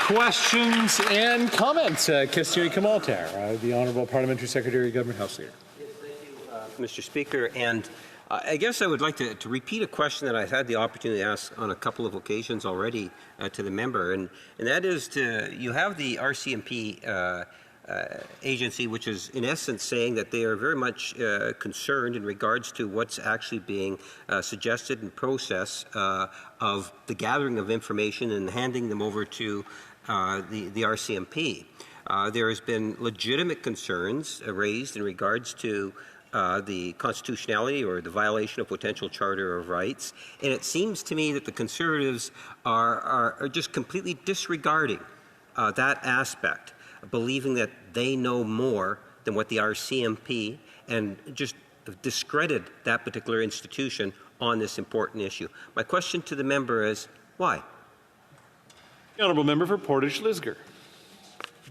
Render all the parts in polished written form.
Questions and comments. Question commentaire. The Honourable Parliamentary Secretary, Government House Leader. Thank you, Mr. Speaker. And I guess I would like to repeat a question that I've had the opportunity to ask on a couple of occasions already to the member, and that is you have the RCMP agency, which is in essence saying that they are very much concerned in regards to what's actually being suggested and process of the gathering of information and handing them over to the RCMP. There has been legitimate concerns raised in regards to the constitutionality or the violation of potential Charter of Rights, and it seems to me that the Conservatives are just completely disregarding that aspect, believing that they know more than what the RCMP, and just discredit that particular institution on this important issue. My question to the member is, why? The Honourable Member for Portage Lisgar.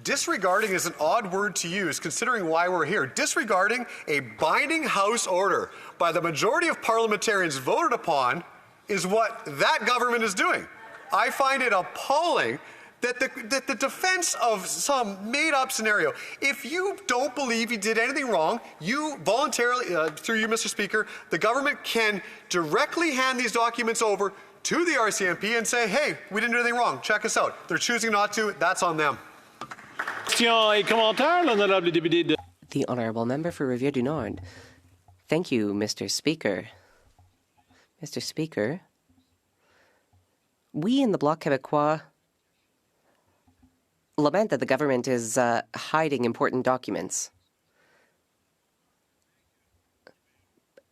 Disregarding is an odd word to use, considering why we're here. Disregarding a binding House order by the majority of parliamentarians voted upon is what that government is doing. I find it appalling that the defense of some made-up scenario, if you don't believe you did anything wrong, you voluntarily, through you, Mr. Speaker, the government can directly hand these documents over to the RCMP and say, hey, we didn't do anything wrong, check us out. They're choosing not to, that's on them. The Honourable Member for Rivière-du-Nord. Thank you, Mr. Speaker. Mr. Speaker, we in the Bloc Québécois lament that the government is hiding important documents.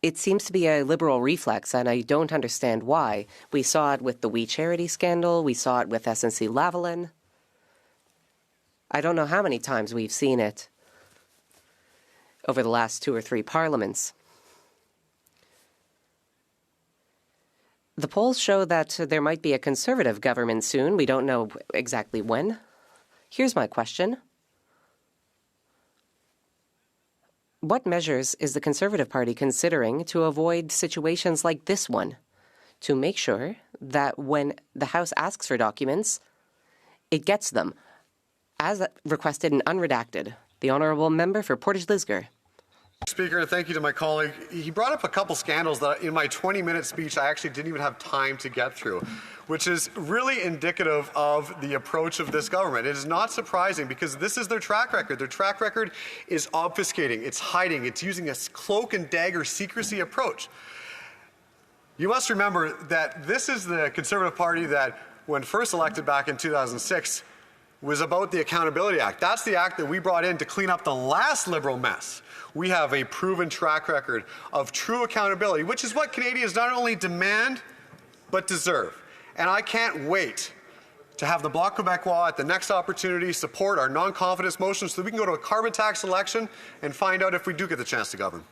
It seems to be a Liberal reflex, and I don't understand why. We saw it with the We Charity scandal. We saw it with SNC-Lavalin. I don't know how many times we've seen it over the last 2 or 3 parliaments. The polls show that there might be a Conservative government soon. We don't know exactly when. Here's my question. What measures is the Conservative Party considering to avoid situations like this one, to make sure that when the House asks for documents, it gets them, as requested and unredacted? The Honourable Member for Portage Lisgar. Speaker, and thank you to my colleague. He brought up a couple scandals that in my 20-minute speech I actually didn't even have time to get through, which is really indicative of the approach of this government. It is not surprising because this is their track record. Their track record is obfuscating, it's hiding, it's using a cloak-and-dagger secrecy approach. You must remember that this is the Conservative Party that, when first elected back in 2006, was about the Accountability Act. That's the act that we brought in to clean up the last Liberal mess. We have a proven track record of true accountability, which is what Canadians not only demand, but deserve. And I can't wait to have the Bloc Québécois at the next opportunity support our non-confidence motion so that we can go to a carbon tax election and find out if we do get the chance to govern.